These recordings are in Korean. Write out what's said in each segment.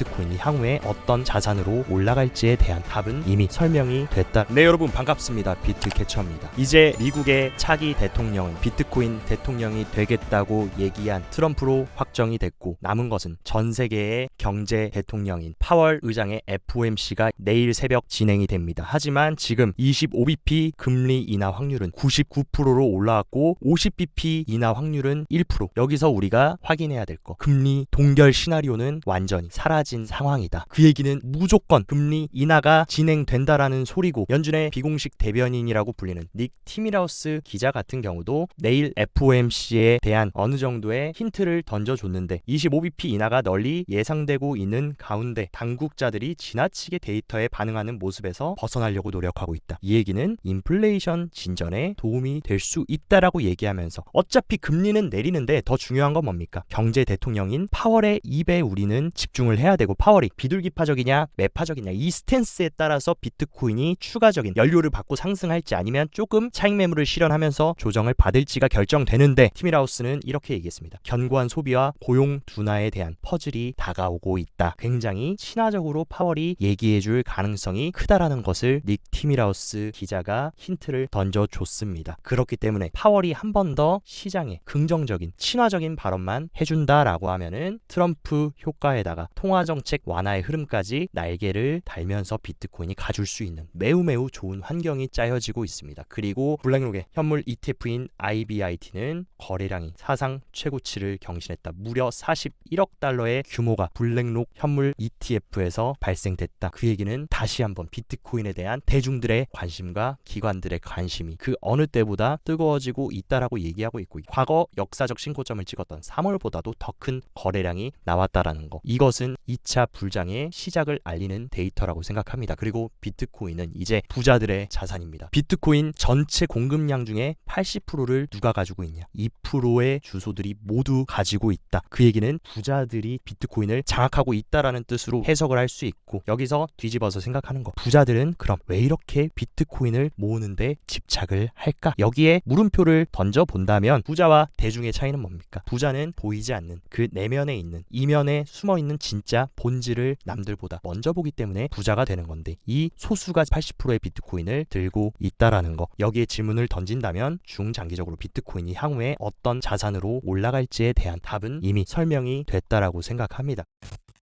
비트코인이 향후에 어떤 자산으로 올라갈지에 대한 답은 이미 설명이 됐다. 네, 여러분 반갑습니다. 비트캐쳐입니다. 이제 미국의 차기 대통령은 비트코인 대통령이 되겠다고 얘기한 트럼프로 확정이 됐고, 남은 것은 전 세계의 경제 대통령인 파월 의장의 FOMC가 내일 새벽 진행이 됩니다. 하지만 지금 25bp 금리 인하 확률은 99%로 올라왔고 50bp 인하 확률은 1%. 여기서 우리가 확인해야 될 거, 금리 동결 시나리오는 완전히 사라진 상황이다. 그 얘기는 무조건 금리 인하가 진행된다라는 소리고, 연준의 비공식 대변인이라고 불리는 닉 티미라우스 기자 같은 경우도 내일 FOMC에 대한 어느 정도의 힌트를 던져줬는데, 25bp 인하가 널리 예상되고 있는 가운데 당국자들이 지나치게 데이터에 반응하는 모습에서 벗어나려고 노력하고 있다. 이 얘기는 인플레이션 진전에 도움이 될 수 있다라고 얘기하면서, 어차피 금리는 내리는데 더 중요한 건 뭡니까? 경제 대통령인 파월의 입에 우리는 집중을 해야 되고, 파월이 비둘기파적이냐 매파적이냐 이 스탠스에 따라서 비트코인이 추가적인 연료를 받고 상승할지 아니면 조금 차익 매물을 실현하면서 조정을 받을지가 결정되는데, 티미라우스는 이렇게 얘기했습니다. 견고한 소비와 고용 둔화에 대한 퍼즐이 다가오고 있다. 굉장히 친화적으로 파월이 얘기해줄 가능성이 크다라는 것을 닉 티미라우스 기자가 힌트를 던져줬습니다. 그렇기 때문에 파월이 한 번 더 시장에 긍정적인 친화적인 발언만 해준다라고 하면은 트럼프 효과에다가 통화정책 완화의 흐름까지 날개를 달면서 비트코인이 가줄 수 있는 매우 좋은 환경이 짜여지고 있습니다. 그리고 블랙록의 현물 ETF인 IBIT는 거래량이 사상 최고치를 경신했다. 무려 41억 달러의 규모가 블랙록 현물 ETF에서 발생됐다. 그 얘기는 다시 한번 비트코인에 대한 대중들의 관심과 기관들의 관심이 그 어느 때보다 뜨거워지고 있다라고 얘기하고 있고, 과거 역사적 신고점을 찍었던 3월보다도 더 큰 거래량이 나왔다라는 거, 이것은 2차 불장의 시작을 알리는 데이터라고 생각합니다. 그리고 비트코인은 이제 부자들의 자산입니다. 비트코인 전체 공급량 중에 80%를 누가 가지고 있냐? 2%의 주소들이 모두 가지고 있다. 그 얘기는 부자들이 비트코인을 장악하고 있다라는 뜻으로 해석을 할 수 있고, 여기서 뒤집어서 생각하는 거, 부자들은 그럼 왜 이렇게 비트코인을 모으는데 집착을 할까? 여기에 물음표를 던져본다면, 부자와 대중의 차이는 뭡니까? 부자는 보이지 않는 그 내면에 있는, 이면에 숨어있는 진짜 본질을 남들보다 먼저 보기 때문에 부자가 되는 건데, 이 소수가 80%의 비트코인을 들고 있다라는 거, 여기에 질문을 던진다면 중장기적으로 비트코인이 향후에 어떤 자산으로 올라갈지에 대한 답은 이미 설명이 됐다라고 생각합니다.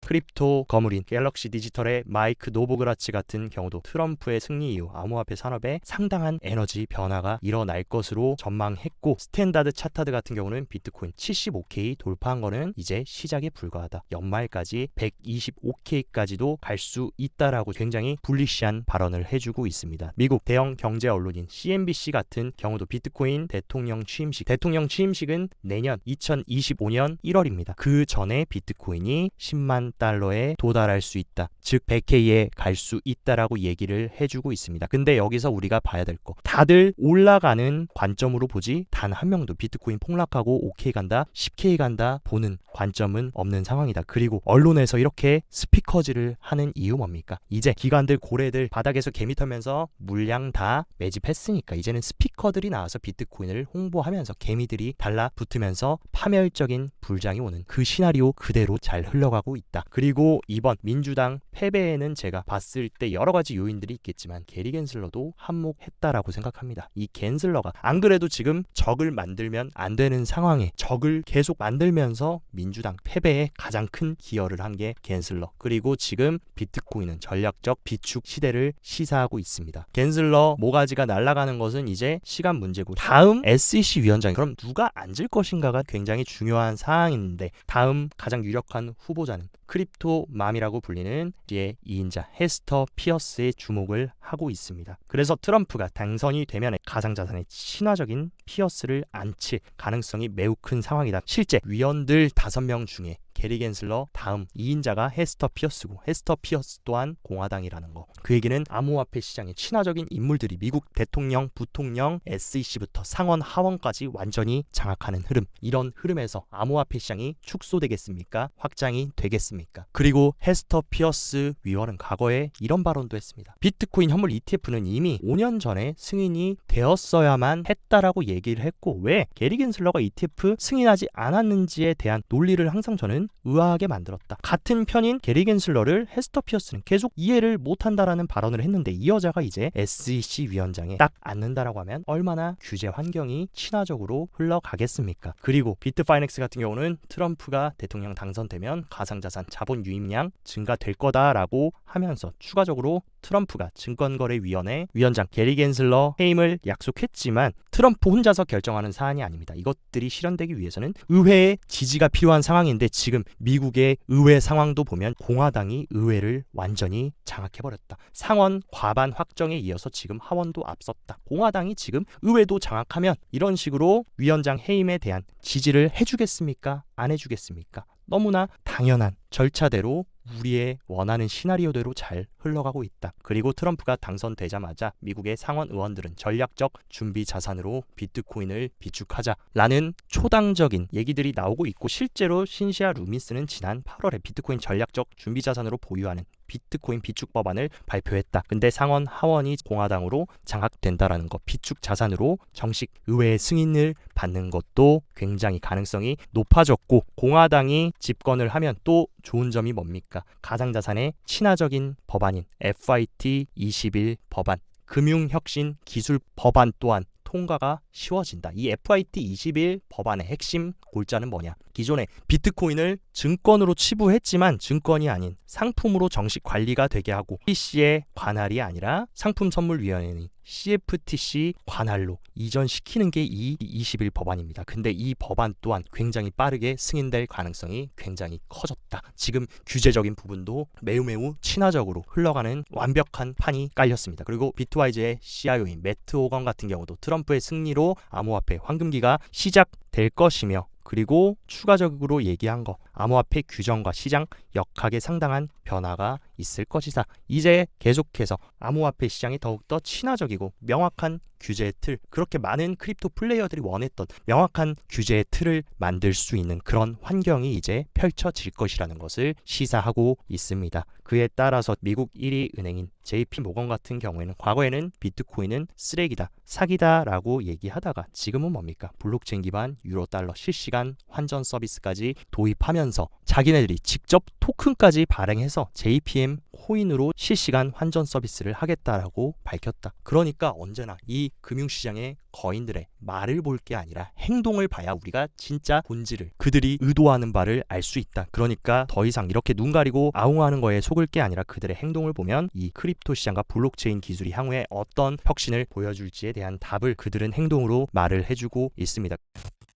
크립토 거물인 갤럭시 디지털의 마이크 노보그라치 같은 경우도 트럼프의 승리 이후 암호화폐 산업에 상당한 에너지 변화가 일어날 것으로 전망했고, 스탠다드 차타드 같은 경우는 비트코인 75K 돌파한 거는 이제 시작에 불과하다. 연말까지 125K까지도 갈 수 있다라고 굉장히 불리시한 발언을 해주고 있습니다. 미국 대형 경제 언론인 CNBC 같은 경우도 비트코인 대통령 취임식은 내년 2025년 1월입니다. 그 전에 비트코인이 10만 달러에 도달할 수 있다. 즉 100K에 갈 수 있다라고 얘기를 해주고 있습니다. 근데 여기서 우리가 봐야 될 거, 다들 올라가는 관점으로 보지 단 한 명도 비트코인 폭락하고 5K 간다, 10K 간다 보는 관점은 없는 상황이다. 그리고 언론에서 이렇게 스피커질을 하는 이유 뭡니까? 이제 기관들 고래들 바닥에서 개미 털면서 물량 다 매집했으니까 이제는 스피커들이 나와서 비트코인을 홍보하면서 개미들이 달라붙으면서 파멸적인 불장이 오는 그 시나리오 그대로 잘 흘러가고 있다. 그리고 이번 민주당 패배에는 제가 봤을 때 여러 가지 요인들이 있겠지만 게리 겐슬러도 한몫했다라고 생각합니다. 이 겐슬러가 안 그래도 지금 적을 만들면 안 되는 상황에 적을 계속 만들면서 민주당 패배에 가장 큰 기여를 한 게 겐슬러, 그리고 지금 비트코인은 전략적 비축 시대를 시사하고 있습니다. 겐슬러 모가지가 날아가는 것은 이제 시간 문제고, 다음 SEC 위원장 그럼 누가 앉을 것인가가 굉장히 중요한 사항인데, 다음 가장 유력한 후보자는 크립토맘이라고 불리는 이제 2인자 헤스터 피어스에 주목을 하고 있습니다. 그래서 트럼프가 당선이 되면 가상자산의 친화적인 피어스를 앉힐 가능성이 매우 큰 상황이다. 실제 위원들 5명 중에 게리 겐슬러 다음 2인자가 헤스터 피어스고, 헤스터 피어스 또한 공화당이라는 거. 그 얘기는 암호화폐 시장의 친화적인 인물들이 미국 대통령, 부통령, SEC부터 상원, 하원까지 완전히 장악하는 흐름. 이런 흐름에서 암호화폐 시장이 축소되겠습니까? 확장이 되겠습니까? 그리고 헤스터 피어스 위원은 과거에 이런 발언도 했습니다. 비트코인 현물 ETF는 이미 5년 전에 승인이 되었어야만 했다라고 얘기를 했고, 왜 게리 겐슬러가 ETF 승인하지 않았는지에 대한 논리를 항상 저는 위원장은 의아하게 만들었다. 같은 편인 게리 겐슬러를 헤스터 피어스는 계속 이해를 못한다라는 발언을 했는데 이 여자가 이제 SEC 위원장에 딱 앉는다라고 하면 얼마나 규제 환경이 친화적으로 흘러가겠습니까? 그리고 비트파이넥스 같은 경우는 트럼프가 대통령 당선되면 가상자산 자본 유입량 증가될 거다라고 하면서 추가적으로 트럼프가 증권거래위원회 위원장 게리 겐슬러 해임을 약속했지만 트럼프 혼자서 결정하는 사안이 아닙니다. 이것들이 실현되기 위해서는 의회의 지지가 필요한 상황인데 지금 미국의 의회 상황도 보면 공화당이 의회를 완전히 장악해버렸다. 상원 과반 확정에 이어서 지금 하원도 앞섰다. 공화당이 지금 의회도 장악하면 이런 식으로 위원장 해임에 대한 지지를 해주겠습니까? 안 해주겠습니까? 너무나 당연한 절차대로 우리의 원하는 시나리오대로 잘 흘러가고 있다. 그리고 트럼프가 당선되자마자 미국의 상원 의원들은 전략적 준비 자산으로 비트코인을 비축하자라는 초당적인 얘기들이 나오고 있고 실제로 신시아 루미스는 지난 8월에 비트코인 전략적 준비 자산으로 보유하는 비트코인 비축 법안을 발표했다. 근데 상원 하원이 공화당으로 장악된다라는 거 비축 자산으로 정식 의회의 승인을 받는 것도 굉장히 가능성이 높아졌고 공화당이 집권을 하면 또 좋은 점이 뭡니까? 가상자산의 친화적인 법안인 FIT 21 법안, 금융혁신 기술 법안 또한 통과가 쉬워진다. 이 FIT 21 법안의 핵심 골자는 뭐냐? 기존에 비트코인을 증권으로 치부했지만 증권이 아닌 상품으로 정식 관리가 되게 하고 CC의 관할이 아니라 상품선물위원회인 CFTC 관할로 이전시키는 게 이 21 법안입니다. 근데 이 법안 또한 굉장히 빠르게 승인될 가능성이 굉장히 커졌다. 지금 규제적인 부분도 매우 친화적으로 흘러가는 완벽한 판이 깔렸습니다. 그리고 비트와이즈의 CIO인 매트 호건 같은 경우도 트럼프의 승리로 암호화폐 황금기가 시작될 것이며 그리고 추가적으로 얘기한 거 암호화폐 규정과 시장 역학에 상당한 변화가 있을 것이다. 이제 계속해서 암호화폐 시장이 더욱더 친화적이고 명확한 규제의 틀, 그렇게 많은 크립토 플레이어들이 원했던 명확한 규제의 틀을 만들 수 있는 그런 환경이 이제 펼쳐질 것이라는 것을 시사하고 있습니다. 그에 따라서 미국 1위 은행인 JP 모건 같은 경우에는 과거에는 비트코인은 쓰레기다, 사기다라고 얘기하다가 지금은 뭡니까? 블록체인 기반 유로 달러 실시간 환전 서비스까지 도입하면서 자기네들이 직접 토큰까지 발행해서 JPM 코인으로 실시간 환전 서비스를 하겠다라고 밝혔다. 그러니까 언제나 이 금융시장의 거인들의 말을 볼 게 아니라 행동을 봐야 우리가 진짜 본질을, 그들이 의도하는 바를 알 수 있다. 그러니까 더 이상 이렇게 눈 가리고 아웅하는 거에 속을 게 아니라 그들의 행동을 보면 이 크립토 시장과 블록체인 기술이 향후에 어떤 혁신을 보여줄지에 대한 답을 그들은 행동으로 말을 해주고 있습니다.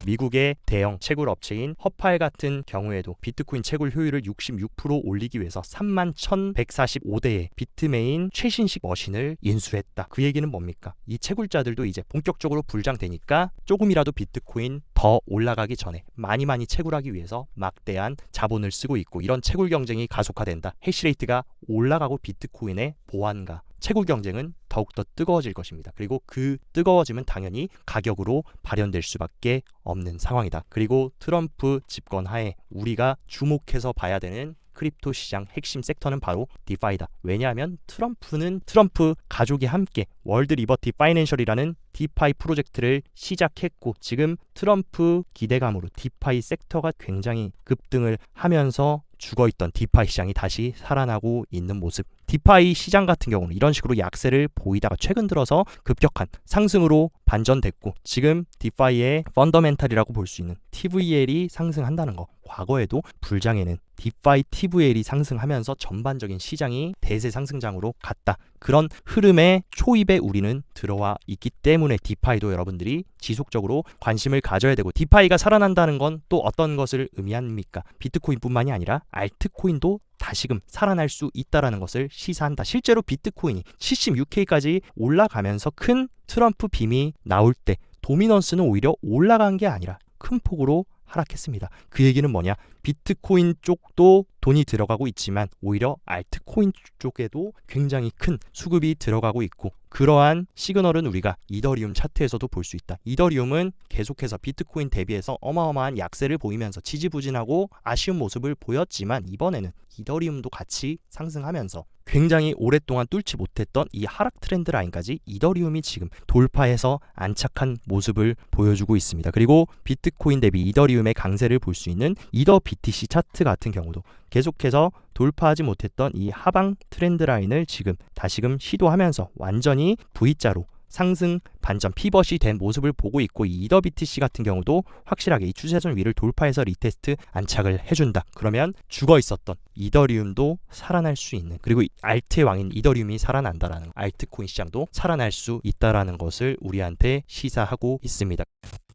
미국의 대형 채굴 업체인 허팔 같은 경우에도 비트코인 채굴 효율을 66% 올리기 위해서 31,145대의 비트메인 최신식 머신을 인수했다. 그 얘기는 뭡니까? 이 채굴자들도 이제 본격적으로 불장되니까 조금이라도 비트코인 더 올라가기 전에 많이 채굴하기 위해서 막대한 자본을 쓰고 있고, 이런 채굴 경쟁이 가속화된다. 해시레이트가 올라가고 비트코인의 보안과 채굴 경쟁은 더욱더 뜨거워질 것입니다. 그리고 그 뜨거워짐은 당연히 가격으로 발현될 수밖에 없는 상황이다. 그리고 트럼프 집권 하에 우리가 주목해서 봐야 되는 크립토 시장 핵심 섹터는 바로 디파이다. 왜냐하면 트럼프 가족이 함께 월드 리버티 파이낸셜이라는 디파이 프로젝트를 시작했고, 지금 트럼프 기대감으로 디파이 섹터가 굉장히 급등을 하면서 죽어있던 디파이 시장이 다시 살아나고 있는 모습. 디파이 시장 같은 경우는 이런 식으로 약세를 보이다가 최근 들어서 급격한 상승으로 반전됐고, 지금 디파이의 펀더멘탈이라고 볼 수 있는 TVL이 상승한다는 거, 과거에도 불장에는 디파이 TVL이 상승하면서 전반적인 시장이 대세 상승장으로 갔다. 그런 흐름의 초입에 우리는 들어와 있기 때문에 디파이도 여러분들이 지속적으로 관심을 가져야 되고, 디파이가 살아난다는 건 또 어떤 것을 의미합니까? 비트코인뿐만이 아니라 알트코인도 다시금 살아날 수 있다는 것을 시사한다. 실제로 비트코인이 76K까지 올라가면서 큰 트럼프 빔이 나올 때 도미넌스는 오히려 올라간 게 아니라 큰 폭으로 하락했습니다. 그 얘기는 뭐냐? 비트코인 쪽도 돈이 들어가고 있지만 오히려 알트코인 쪽에도 굉장히 큰 수급이 들어가고 있고, 그러한 시그널은 우리가 이더리움 차트에서도 볼 수 있다. 이더리움은 계속해서 비트코인 대비해서 어마어마한 약세를 보이면서 지지부진하고 아쉬운 모습을 보였지만, 이번에는 이더리움도 같이 상승하면서 굉장히 오랫동안 뚫지 못했던 이 하락 트렌드 라인까지 이더리움이 지금 돌파해서 안착한 모습을 보여주고 있습니다. 그리고 비트코인 대비 이더리움의 강세를 볼 수 있는 이더피 BTC 차트 같은 경우도 계속해서 돌파하지 못했던 이 하방 트렌드 라인을 지금 다시금 시도하면서 완전히 V자로 상승 반전 피벗이 된 모습을 보고 있고, 이 이더 BTC 같은 경우도 확실하게 이 추세선 위를 돌파해서 리테스트 안착을 해준다. 그러면 죽어 있었던 이더리움도 살아날 수 있는, 그리고 알트의 왕인 이더리움이 살아난다라는, 알트코인 시장도 살아날 수 있다라는 것을 우리한테 시사하고 있습니다.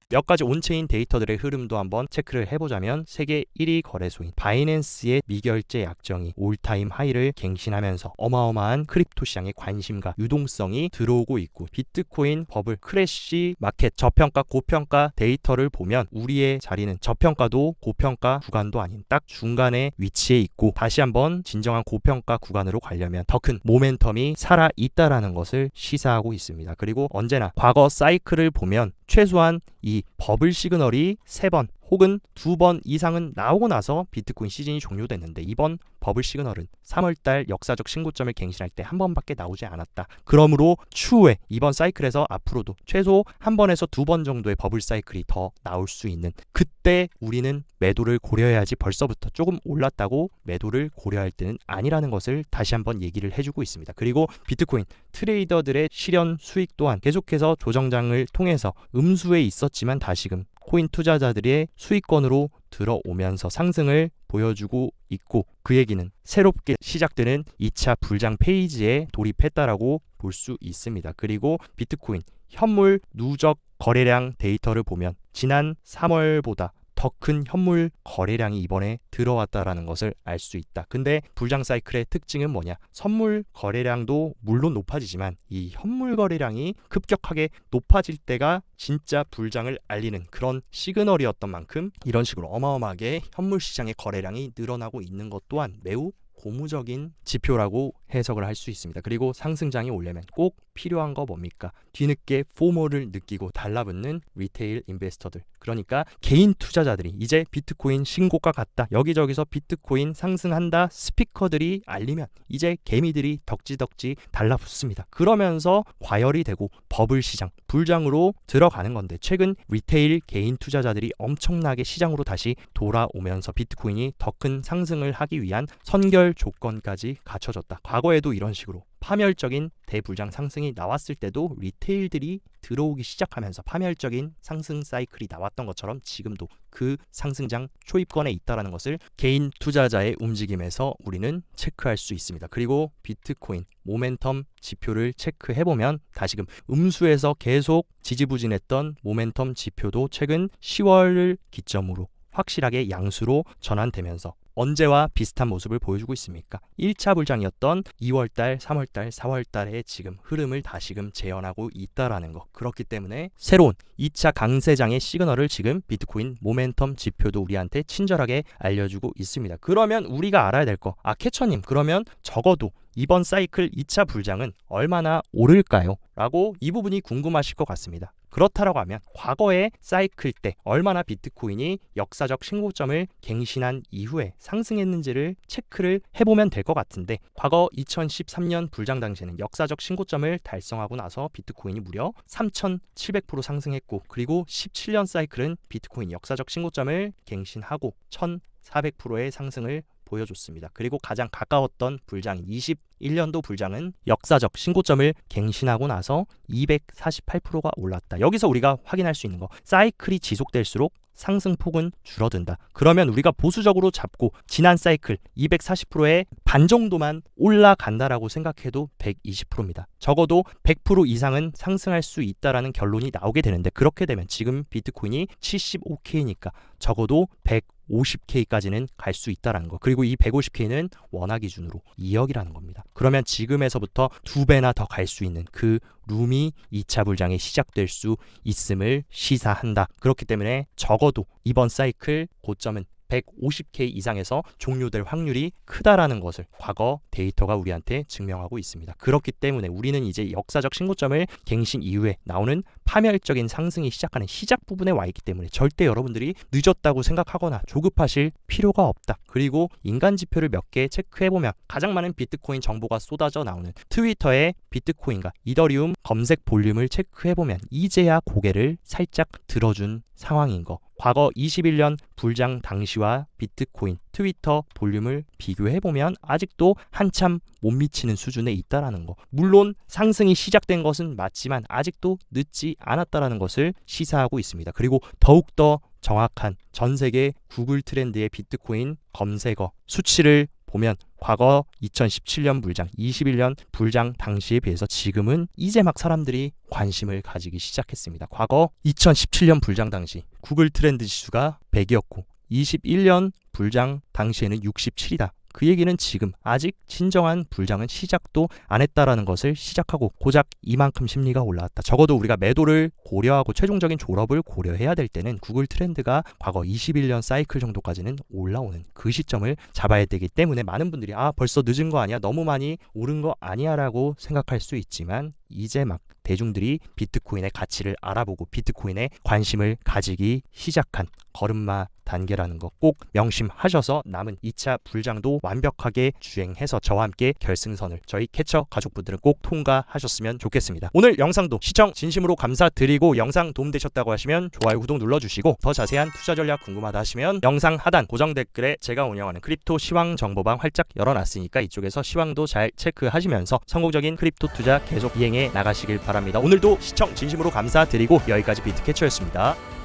몇 가지 온체인 데이터들의 흐름도 한번 체크를 해보자면, 세계 1위 거래소인 바이낸스의 미결제 약정이 올타임 하이를 갱신하면서 어마어마한 크립토 시장의 관심과 유동성이 들어오고 있고, 비트코인 버블 크래시 마켓 저평가 고평가 데이터를 보면 우리의 자리는 저평가도 고평가 구간도 아닌 딱 중간에 위치해 있고, 다시 한번 진정한 고평가 구간으로 가려면 더 큰 모멘텀이 살아있다라는 것을 시사하고 있습니다. 그리고 언제나 과거 사이클을 보면 최소한 이 버블 시그널이 3번 혹은 2번 이상은 나오고 나서 비트코인 시즌이 종료됐는데, 이번 버블 시그널은 3월달 역사적 신고점을 갱신할 때 한 번밖에 나오지 않았다. 그러므로 추후에 이번 사이클에서 앞으로도 최소 한 번에서 2번 정도의 버블 사이클이 더 나올 수 있는, 그때 우리는 매도를 고려해야지 벌써부터 조금 올랐다고 매도를 고려할 때는 아니라는 것을 다시 한번 얘기를 해주고 있습니다. 그리고 비트코인 트레이더들의 실현 수익 또한 계속해서 조정장을 통해서 음수에 있었지만 다시금 코인 투자자들의 수익권으로 들어오면서 상승을 보여주고 있고, 그 얘기는 새롭게 시작되는 2차 불장 페이지에 돌입했다라고 볼 수 있습니다. 그리고 비트코인 현물 누적 거래량 데이터를 보면 지난 3월보다 더 큰 현물 거래량이 이번에 들어왔다라는 것을 알 수 있다. 근데 불장 사이클의 특징은 뭐냐? 선물 거래량도 물론 높아지지만 이 현물 거래량이 급격하게 높아질 때가 진짜 불장을 알리는 그런 시그널이었던 만큼, 이런 식으로 어마어마하게 현물 시장의 거래량이 늘어나고 있는 것 또한 매우 고무적인 지표라고 해석을 할 수 있습니다. 그리고 상승장이 오려면 꼭 필요한 거 뭡니까? 뒤늦게 포모를 느끼고 달라붙는 리테일 인베스터들, 그러니까 개인 투자자들이 이제 비트코인 신고가 같다, 여기저기서 비트코인 상승한다 스피커들이 알리면 이제 개미들이 덕지덕지 달라붙습니다. 그러면서 과열이 되고 버블 시장, 불장으로 들어가는 건데, 최근 리테일 개인 투자자들이 엄청나게 시장으로 다시 돌아오면서 비트코인이 더 큰 상승을 하기 위한 선결 조건까지 갖춰졌다. 과거에도 이런 식으로 파멸적인 대불장 상승이 나왔을 때도 리테일들이 들어오기 시작하면서 파멸적인 상승 사이클이 나왔던 것처럼 지금도 그 상승장 초입권에 있다는 것을 개인 투자자의 움직임에서 우리는 체크할 수 있습니다. 그리고 비트코인 모멘텀 지표를 체크해보면 다시금 음수에서 계속 지지부진했던 모멘텀 지표도 최근 10월을 기점으로 확실하게 양수로 전환되면서 언제와 비슷한 모습을 보여주고 있습니까? 1차 불장이었던 2월달, 3월달, 4월달의 지금 흐름을 다시금 재현하고 있다라는 거. 그렇기 때문에 새로운 2차 강세장의 시그널을 지금 비트코인 모멘텀 지표도 우리한테 친절하게 알려주고 있습니다. 그러면 우리가 알아야 될 거, 캐처님, 그러면 적어도 이번 사이클 2차 불장은 얼마나 오를까요? 라고 이 부분이 궁금하실 것 같습니다. 그렇다라고 하면 과거의 사이클 때 얼마나 비트코인이 역사적 신고점을 갱신한 이후에 상승했는지를 체크를 해보면 될 것 같은데, 과거 2013년 불장 당시에는 역사적 신고점을 달성하고 나서 비트코인이 무려 3,700% 상승했고, 그리고 17년 사이클은 비트코인 역사적 신고점을 갱신하고 1,400%의 상승을 보여줬습니다. 그리고 가장 가까웠던 불장 21년도 불장은 역사적 신고점을 갱신하고 나서 248%가 올랐다. 여기서 우리가 확인할 수 있는 거, 사이클이 지속될수록 상승폭은 줄어든다. 그러면 우리가 보수적으로 잡고 지난 사이클 240%의 반 정도만 올라간다라고 생각해도 120%입니다. 적어도 100% 이상은 상승할 수 있다라는 결론이 나오게 되는데, 그렇게 되면 지금 비트코인이 75K니까 적어도 150K까지는 갈 수 있다라는 거. 그리고 이 150K는 원화 기준으로 2억이라는 겁니다. 그러면 지금에서부터 2배나 더 갈 수 있는 그 룸이 2차 불장이 시작될 수 있음을 시사한다. 그렇기 때문에 적어도 이번 사이클 고점은 150K 이상에서 종료될 확률이 크다라는 것을 과거 데이터가 우리한테 증명하고 있습니다. 그렇기 때문에 우리는 이제 역사적 신고점을 갱신 이후에 나오는 파멸적인 상승이 시작하는 시작 부분에 와 있기 때문에 절대 여러분들이 늦었다고 생각하거나 조급하실 필요가 없다. 그리고 인간 지표를 몇 개 체크해보면 가장 많은 비트코인 정보가 쏟아져 나오는 트위터의 비트코인과 이더리움 검색 볼륨을 체크해보면 이제야 고개를 살짝 들어준 상황인 거. 과거 21년 불장 당시와 비트코인 트위터 볼륨을 비교해보면 아직도 한참 못 미치는 수준에 있다라는 거. 물론 상승이 시작된 것은 맞지만 아직도 늦지 않았다라는 것을 시사하고 있습니다. 그리고 더욱더 정확한 전 세계 구글 트렌드의 비트코인 검색어 수치를 보면 과거 2017년 불장, 21년 불장 당시에 비해서 지금은 이제 막 사람들이 관심을 가지기 시작했습니다. 과거 2017년 불장 당시 구글 트렌드 지수가 100이었고 21년 불장 당시에는 67이다. 그 얘기는 지금 아직 진정한 불장은 시작도 안 했다라는 것을 시작하고 고작 이만큼 심리가 올라왔다. 적어도 우리가 매도를 고려하고 최종적인 졸업을 고려해야 될 때는 구글 트렌드가 과거 21년 사이클 정도까지는 올라오는 그 시점을 잡아야 되기 때문에 많은 분들이 벌써 늦은 거 아니야? 너무 많이 오른 거 아니야? 라고 생각할 수 있지만 이제 막 대중들이 비트코인의 가치를 알아보고 비트코인에 관심을 가지기 시작한 걸음마 단계라는 거 꼭 명심하셔서 남은 2차 불장도 완벽하게 주행해서 저와 함께 결승선을 저희 캐쳐 가족분들은 꼭 통과하셨으면 좋겠습니다. 오늘 영상도 시청 진심으로 감사드리고 영상 도움되셨다고 하시면 좋아요, 구독 눌러주시고 더 자세한 투자 전략 궁금하다 하시면 영상 하단 고정 댓글에 제가 운영하는 크립토 시황 정보방 활짝 열어놨으니까 이쪽에서 시황도 잘 체크하시면서 성공적인 크립토 투자 계속 이행해 나가시길 바랍니다. 오늘도 시청 진심으로 감사드리고 여기까지 비트캐쳐였습니다.